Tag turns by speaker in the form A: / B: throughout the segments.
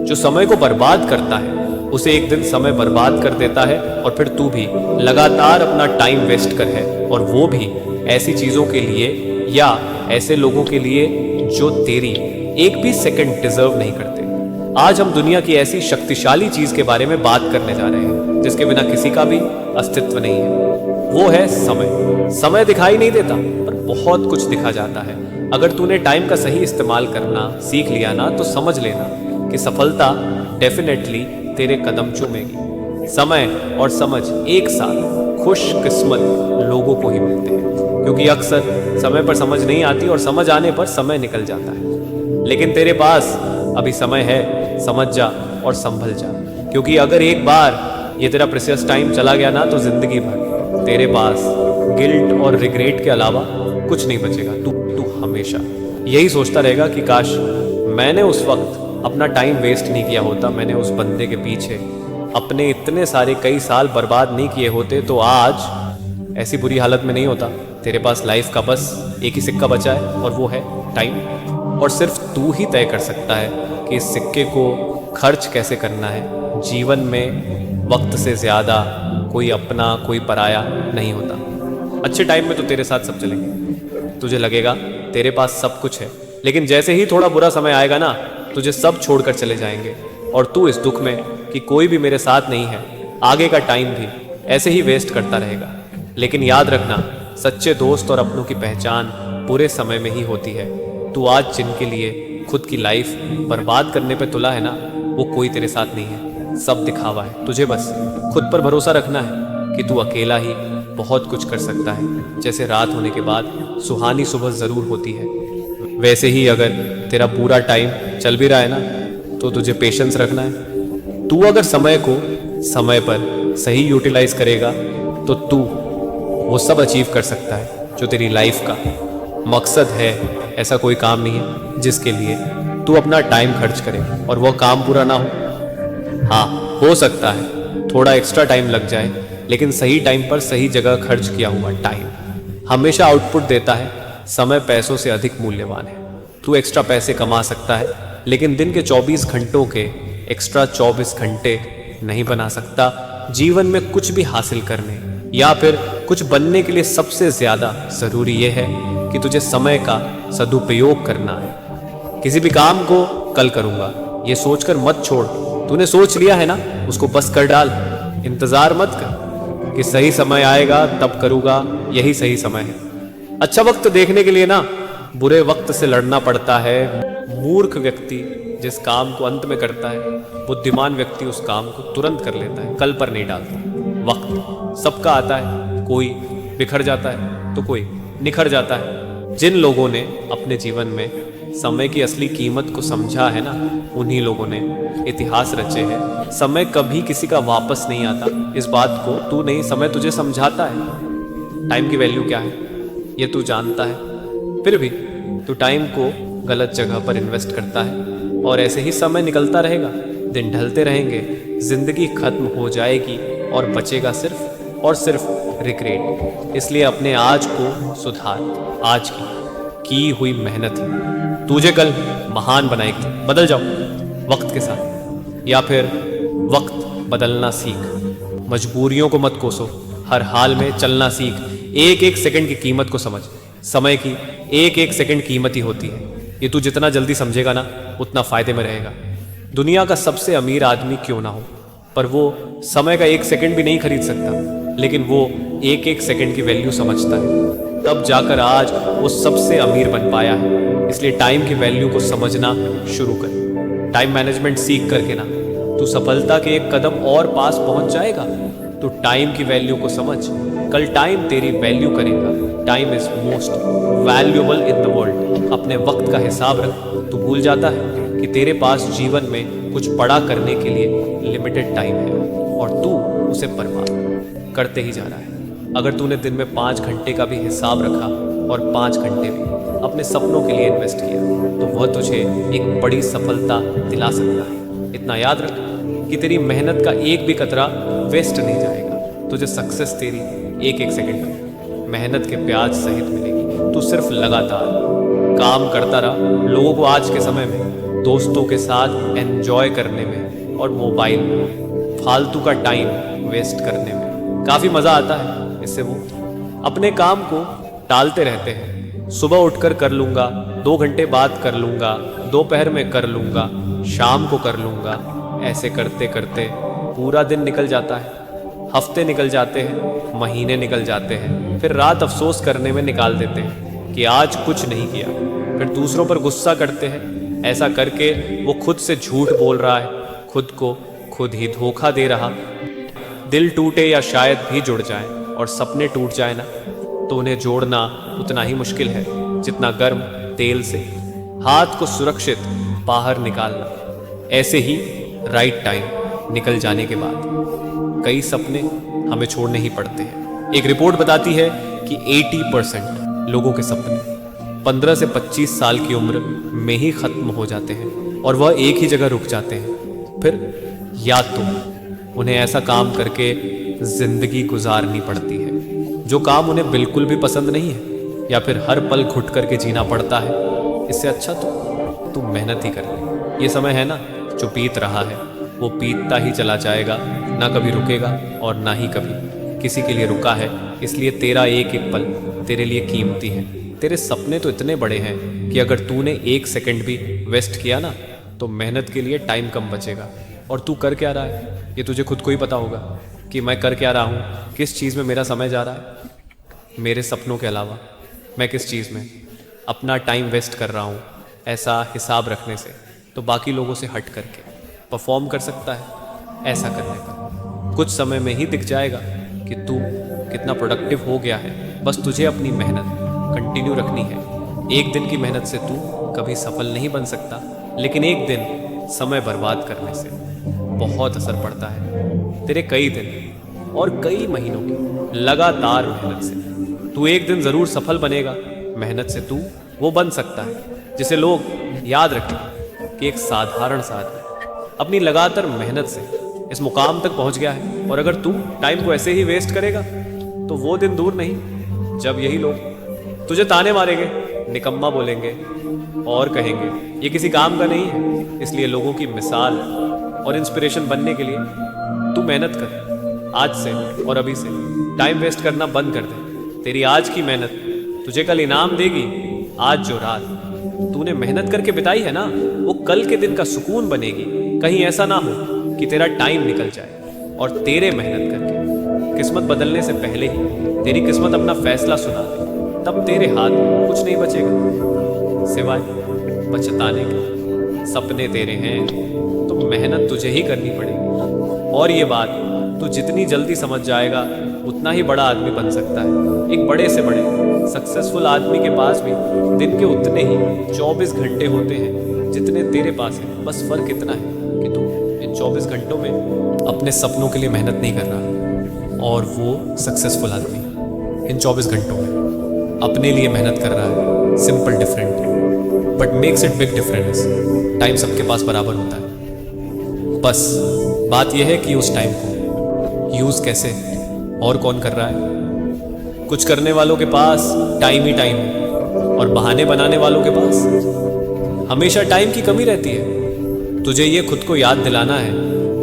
A: जो समय को बर्बाद करता है उसे एक दिन समय बर्बाद कर देता है, और फिर तू भी लगातार अपना टाइम वेस्ट कर है, और वो भी ऐसी चीजों के लिए या ऐसे लोगों के लिए जो तेरी एक भी सेकंड डिजर्व नहीं करते। आज हम दुनिया की ऐसी शक्तिशाली चीज के बारे में बात करने जा रहे हैं जिसके बिना किसी का भी अस्तित्व नहीं है। वो है समय। समय दिखाई नहीं देता पर बहुत कुछ दिखा जाता है। अगर तूने टाइम का सही इस्तेमाल करना सीख लिया ना, तो समझ लेना कि सफलता डेफिनेटली तेरे कदम चूमेगी। समय और समझ एक साथ खुशकिस्मत लोगों को ही मिलते हैं, क्योंकि अक्सर समय पर समझ नहीं आती और समझ आने पर समय निकल जाता है। लेकिन तेरे पास अभी समय है, समझ जा और संभल जा, क्योंकि अगर एक बार ये तेरा प्रेशियस टाइम चला गया ना, तो जिंदगी भर तेरे पास गिल्ट और रिग्रेट के अलावा कुछ नहीं बचेगा। तू हमेशा यही सोचता रहेगा कि काश मैंने उस वक्त अपना टाइम वेस्ट नहीं किया होता, मैंने उस बंदे के पीछे अपने इतने सारे कई साल बर्बाद नहीं किए होते, तो आज ऐसी बुरी हालत में नहीं होता। तेरे पास लाइफ का बस एक ही सिक्का बचा है और वो है टाइम, और सिर्फ तू ही तय कर सकता है कि इस सिक्के को खर्च कैसे करना है। जीवन में वक्त से ज़्यादा कोई अपना कोई पराया नहीं होता। अच्छे टाइम में तो तेरे साथ सब चलेंगे, तुझे लगेगा तेरे पास सब कुछ है, लेकिन जैसे ही थोड़ा बुरा समय आएगा ना, तुझे सब छोड़कर चले जाएंगे, और तू इस दुख में कि कोई भी मेरे साथ नहीं है, आगे का टाइम भी ऐसे ही वेस्ट करता रहेगा। लेकिन याद रखना, सच्चे दोस्त और अपनों की पहचान पूरे समय में ही होती है। तू आज जिनके लिए खुद की लाइफ बर्बाद करने पे तुला है ना, वो कोई तेरे साथ नहीं है, सब दिखावा है। तुझे बस खुद पर भरोसा रखना है कि तू अकेला ही बहुत कुछ कर सकता है। जैसे रात होने के बाद सुहानी सुबह ज़रूर होती है, वैसे ही अगर तेरा पूरा टाइम चल भी रहा है ना, तो तुझे पेशेंस रखना है। तू अगर समय को समय पर सही यूटिलाइज करेगा, तो तू वो सब अचीव कर सकता है जो तेरी लाइफ का मकसद है। ऐसा कोई काम नहीं है जिसके लिए तू अपना टाइम खर्च करे और वो काम पूरा ना हो। हाँ, हो सकता है थोड़ा एक्स्ट्रा टाइम लग जाए, लेकिन सही टाइम पर सही जगह खर्च किया हुआ टाइम हमेशा आउटपुट देता है। समय पैसों से अधिक मूल्यवान है। तू एक्स्ट्रा पैसे कमा सकता है, लेकिन दिन के 24 घंटों के एक्स्ट्रा 24 घंटे नहीं बना सकता। जीवन में कुछ भी हासिल करने या फिर कुछ बनने के लिए सबसे ज़्यादा ज़रूरी यह है कि तुझे समय का सदुपयोग करना है। किसी भी काम को कल करूँगा ये सोचकर मत छोड़। तूने सोच लिया है ना, उसको बस कर डाल। इंतज़ार मत कर कि सही समय आएगा तब करूँगा, यही सही समय है। अच्छा वक्त देखने के लिए ना बुरे वक्त से लड़ना पड़ता है। मूर्ख व्यक्ति जिस काम को अंत में करता है, बुद्धिमान व्यक्ति उस काम को तुरंत कर लेता है, कल पर नहीं डालता। वक्त सबका आता है, कोई बिखर जाता है तो कोई निखर जाता है। जिन लोगों ने अपने जीवन में समय की असली कीमत को समझा है ना, उन्हीं लोगों ने इतिहास रचे हैं। समय कभी किसी का वापस नहीं आता, इस बात को तू नहीं, समय तुझे समझाता है। टाइम की वैल्यू क्या है ये तू जानता है, फिर भी तू टाइम को गलत जगह पर इन्वेस्ट करता है, और ऐसे ही समय निकलता रहेगा, दिन ढलते रहेंगे, जिंदगी खत्म हो जाएगी और बचेगा सिर्फ और सिर्फ रिग्रेट। इसलिए अपने आज को सुधार। आज की हुई मेहनत ही तुझे कल महान बनाएगी। बदल जाओ वक्त के साथ, या फिर वक्त बदलना सीख। मजबूरियों को मत कोसो, हर हाल में चलना सीख। एक एक सेकंड की कीमत को समझ। समय की एक एक सेकंड कीमती होती है। ये तू जितना जल्दी समझेगा ना, उतना फायदे में रहेगा। दुनिया का सबसे अमीर आदमी क्यों ना हो, पर वो समय का एक सेकंड भी नहीं खरीद सकता, लेकिन वो एक एक सेकंड की वैल्यू समझता है, तब जाकर आज वो सबसे अमीर बन पाया है। इसलिए टाइम की वैल्यू को समझना शुरू कर। टाइम मैनेजमेंट सीख करके ना तू सफलता के एक कदम और पास पहुंच जाएगा। तो टाइम की वैल्यू को समझ, कल टाइम तेरी वैल्यू करेगा। Time is most valuable in the world. अपने वक्त का हिसाब रख। तू भूल जाता है कि तेरे पास जीवन में कुछ बड़ा करने के लिए लिमिटेड टाइम है, और तू उसे बर्बाद करते ही जा रहा है। अगर तूने दिन में 5 घंटे का भी हिसाब रखा और 5 घंटे भी अपने सपनों के लिए इन्वेस्ट किया, तो वह तुझे एक बड़ी सफलता दिला सकता है। इतना याद रख कि तेरी मेहनत का एक भी कतरा वेस्ट नहीं जाएगा। तुझे सक्सेस तेरी एक एक सेकंड में मेहनत के ब्याज सहित मिलेगी। तू सिर्फ लगातार काम करता रहा। लोगों को आज के समय में दोस्तों के साथ एंजॉय करने में और मोबाइल में फालतू का टाइम वेस्ट करने में काफ़ी मज़ा आता है। इससे वो अपने काम को टालते रहते हैं। सुबह उठकर कर लूँगा, 2 घंटे बाद कर लूँगा, दोपहर में कर लूँगा, शाम को कर लूँगा। ऐसे करते करते पूरा दिन निकल जाता है, हफ्ते निकल जाते हैं, महीने निकल जाते हैं। फिर रात अफसोस करने में निकाल देते हैं कि आज कुछ नहीं किया। फिर दूसरों पर गुस्सा करते हैं। ऐसा करके वो खुद से झूठ बोल रहा है, खुद को खुद ही धोखा दे रहा। दिल टूटे या शायद भी जुड़ जाए और सपने टूट जाए ना, तो उन्हें जोड़ना उतना ही मुश्किल है जितना गर्म तेल से हाथ को सुरक्षित बाहर निकालना। ऐसे ही राइट टाइम निकल जाने के बाद कई सपने हमें छोड़ने ही पड़ते हैं। एक रिपोर्ट बताती है कि 80% लोगों के सपने 15 से 25 साल की उम्र में ही खत्म हो जाते हैं और वह एक ही जगह रुक जाते हैं। फिर या तो उन्हें ऐसा काम करके जिंदगी गुजारनी पड़ती है जो काम उन्हें बिल्कुल भी पसंद नहीं है, या फिर हर पल घुट करके जीना पड़ता है। इससे अच्छा तो तू मेहनत ही कर ले। ये समय है ना जो बीत रहा है वो बीतता ही चला जाएगा, ना कभी रुकेगा और ना ही कभी किसी के लिए रुका है। इसलिए तेरा एक एक पल तेरे लिए कीमती है। तेरे सपने तो इतने बड़े हैं कि अगर तूने 1 सेकंड भी वेस्ट किया ना तो मेहनत के लिए टाइम कम बचेगा। और तू कर क्या रहा है ये तुझे खुद को ही पता होगा कि मैं कर क्या रहा हूँ, किस चीज़ में मेरा समय जा रहा है। मेरे सपनों के अलावा मैं किस चीज़ में अपना टाइम वेस्ट कर रहा हूँ। ऐसा हिसाब रखने से तो बाकी लोगों से हट करके परफॉर्म कर सकता है। ऐसा करने पर कुछ समय में ही दिख जाएगा कि तू कितना प्रोडक्टिव हो गया है। बस तुझे अपनी मेहनत कंटिन्यू रखनी है। एक दिन की मेहनत से तू कभी सफल नहीं बन सकता, लेकिन एक दिन समय बर्बाद करने से बहुत असर पड़ता है। तेरे कई दिन और कई महीनों की लगातार मेहनत से तू एक दिन ज़रूर सफल बनेगा। मेहनत से तू वो बन सकता है जिसे लोग याद रखें कि एक साधारण सा आदमी अपनी लगातार मेहनत से इस मुकाम तक पहुंच गया है। और अगर तू टाइम को ऐसे ही वेस्ट करेगा तो वो दिन दूर नहीं जब यही लोग तुझे ताने मारेंगे, निकम्मा बोलेंगे और कहेंगे ये किसी काम का नहीं है। इसलिए लोगों की मिसाल और इंस्पिरेशन बनने के लिए तू मेहनत कर। आज से और अभी से टाइम वेस्ट करना बंद कर दे। तेरी आज की मेहनत तुझे कल इनाम देगी। आज जो रात तूने मेहनत करके बिताई है ना वो कल के दिन का सुकून बनेगी। कहीं ऐसा ना हो कि तेरा टाइम निकल जाए और तेरे मेहनत करके किस्मत बदलने से पहले ही तेरी किस्मत अपना फैसला सुना दे। तब तेरे हाथ में कुछ नहीं बचेगा सिवाय बचताने के। सपने तेरे हैं तो मेहनत तुझे ही करनी पड़ेगी। और ये बात तू जितनी जल्दी समझ जाएगा उतना ही बड़ा आदमी बन सकता है। एक बड़े से बड़े सक्सेसफुल आदमी के पास भी दिन के उतने ही 24 घंटे होते हैं जितने तेरे पास है। बस फर्क इतना है कि तू इन 24 घंटों में अपने सपनों के लिए मेहनत नहीं कर रहा और वो सक्सेसफुल आदमी इन 24 घंटों में अपने लिए मेहनत कर रहा है। Simple different but makes it big difference. Time सबके पास बराबर होता है, बस बात यह है कि उस टाइम को यूज़ कैसे और कौन कर रहा है। कुछ करने वालों के पास टाइम ही टाइम है और बहाने बनाने वालों के पास हमेशा टाइम की कमी रहती है। तुझे ये खुद को याद दिलाना है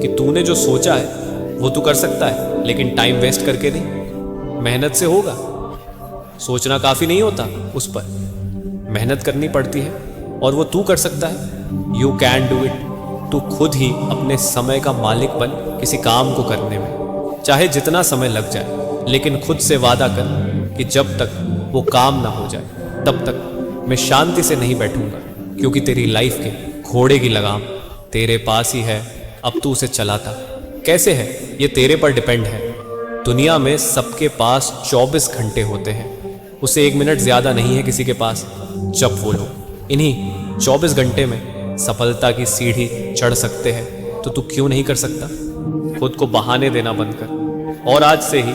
A: कि तूने जो सोचा है वो तू कर सकता है, लेकिन टाइम वेस्ट करके नहीं, मेहनत से होगा। सोचना काफ़ी नहीं होता, उस पर मेहनत करनी पड़ती है और वो तू कर सकता है। You can do it. तू खुद ही अपने समय का मालिक बन किसी काम को करने में, चाहे जितना समय लग जाए, लेकिन खुद से वादा कर कि जब तक वो काम ना हो जाए तब तक मैं शांति से नहीं बैठूंगा, क्योंकि तेरी लाइफ के घोड़े की लगाम तेरे पास ही है। अब तू उसे चलाता कैसे है ये तेरे पर डिपेंड है। दुनिया में सबके पास 24 घंटे होते हैं, उसे 1 मिनट ज़्यादा नहीं है किसी के पास। जब वो लोग इन्हीं 24 घंटे में सफलता की सीढ़ी चढ़ सकते हैं तो तू क्यों नहीं कर सकता। खुद को बहाने देना बंद कर और आज से ही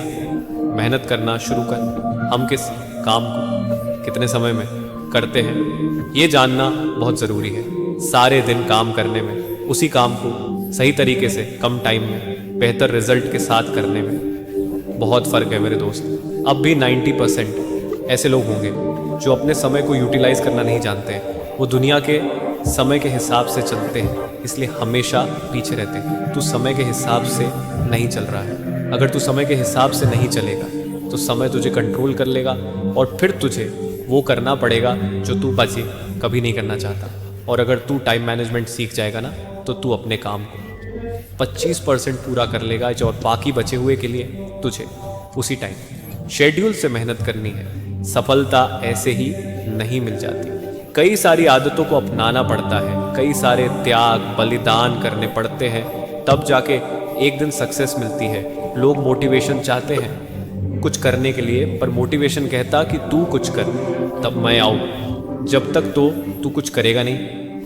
A: मेहनत करना शुरू कर। हम किस काम को कितने समय में करते हैं ये जानना बहुत ज़रूरी है। सारे दिन काम करने में, उसी काम को सही तरीके से कम टाइम में बेहतर रिजल्ट के साथ करने में बहुत फ़र्क है मेरे दोस्त। अब भी 90% ऐसे लोग होंगे जो अपने समय को यूटिलाइज करना नहीं जानते हैं। वो दुनिया के समय के हिसाब से चलते हैं, इसलिए हमेशा पीछे रहते हैं। तू समय के हिसाब से नहीं चल रहा है। अगर तू समय के हिसाब से नहीं चलेगा तो समय तुझे कंट्रोल कर लेगा और फिर तुझे वो करना पड़ेगा जो तू बचे कभी नहीं करना चाहता। और अगर तू टाइम मैनेजमेंट सीख जाएगा ना तो तू अपने काम को 25% पूरा कर लेगा और बाकी बचे हुए के लिए तुझे उसी टाइम शेड्यूल से मेहनत करनी है। सफलता ऐसे ही नहीं मिल जाती, कई सारी आदतों को अपनाना पड़ता है, कई सारे त्याग बलिदान करने पड़ते हैं, तब जाके एक दिन सक्सेस मिलती है। लोग मोटिवेशन चाहते हैं कुछ करने के लिए, पर मोटिवेशन कहता कि तू कुछ कर तब मैं आऊँ। जब तक तो तू कुछ करेगा नहीं,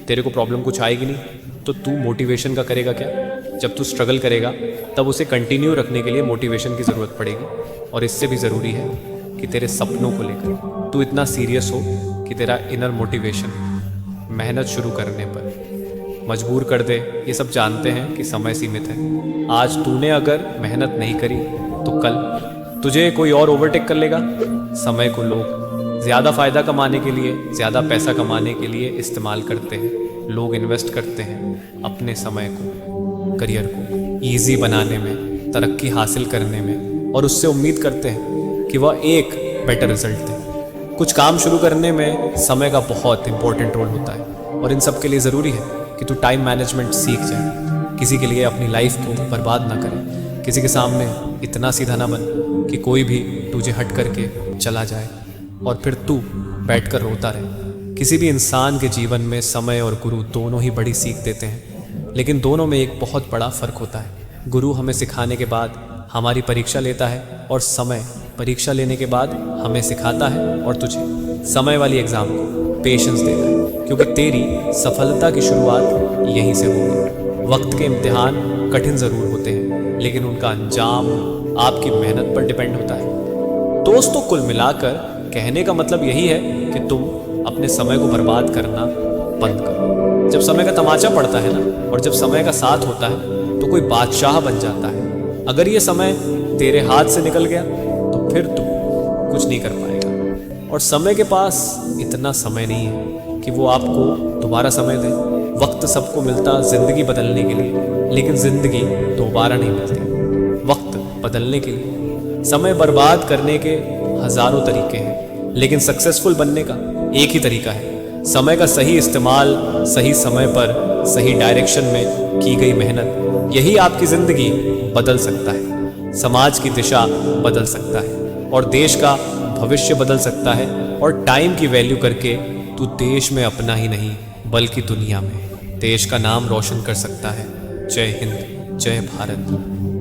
A: तेरे को प्रॉब्लम कुछ आएगी नहीं, तो तू मोटिवेशन का करेगा क्या? जब तू स्ट्रगल करेगा तब उसे कंटिन्यू रखने के लिए मोटिवेशन की ज़रूरत पड़ेगी। और इससे भी ज़रूरी है कि तेरे सपनों को लेकर तू इतना सीरियस हो कि तेरा इनर मोटिवेशन मेहनत शुरू करने पर मजबूर कर दे। ये सब जानते हैं कि समय सीमित है। आज तूने अगर मेहनत नहीं करी तो कल तुझे कोई और ओवरटेक कर लेगा। समय को लोग ज़्यादा फ़ायदा कमाने के लिए, ज़्यादा पैसा कमाने के लिए इस्तेमाल करते हैं। लोग इन्वेस्ट करते हैं अपने समय को, करियर को ईजी बनाने में, तरक्की हासिल करने में, और उससे उम्मीद करते हैं कि वह एक बेटर रिजल्ट दे। कुछ काम शुरू करने में समय का बहुत इंपॉर्टेंट रोल होता है और इन सब के लिए ज़रूरी है कि तू टाइम मैनेजमेंट सीख जाए। किसी के लिए अपनी लाइफ को बर्बाद ना करे, किसी के सामने इतना सीधा ना बन कि कोई भी तुझे हट करके चला जाए और फिर तू बैठकर रोता रहे। किसी भी इंसान के जीवन में समय और गुरु दोनों ही बड़ी सीख देते हैं, लेकिन दोनों में एक बहुत बड़ा फ़र्क होता है। गुरु हमें सिखाने के बाद हमारी परीक्षा लेता है और समय परीक्षा लेने के बाद हमें सिखाता है और तुझे समय वाली एग्ज़ाम को पेशेंस देता है, क्योंकि तेरी सफलता की शुरुआत यहीं से होगी। वक्त के इम्तिहान कठिन ज़रूर होते हैं, लेकिन उनका अंजाम आपकी मेहनत पर डिपेंड होता है। दोस्तों, कुल मिलाकर कहने का मतलब यही है कि तुम अपने समय को बर्बाद करना बंद करो। जब समय का तमाचा पड़ता है ना, और जब समय का साथ होता है तो कोई बादशाह बन जाता है। अगर ये समय तेरे हाथ से निकल गया तो फिर तू कुछ नहीं कर पाएगा। और समय के पास इतना समय नहीं है कि वो आपको दोबारा समय दे। वक्त सबको मिलता ज़िंदगी बदलने के लिए, लेकिन ज़िंदगी दोबारा नहीं मिलती वक्त बदलने के लिए। समय बर्बाद करने के हज़ारों तरीके हैं, लेकिन सक्सेसफुल बनने का एक ही तरीका है। समय का सही इस्तेमाल, सही समय पर सही डायरेक्शन में की गई मेहनत, यही आपकी ज़िंदगी बदल सकता है, समाज की दिशा बदल सकता है और देश का भविष्य बदल सकता है। और टाइम की वैल्यू करके तू देश में अपना ही नहीं बल्कि दुनिया में देश का नाम रोशन कर सकता है। जय हिंद, जय भारत।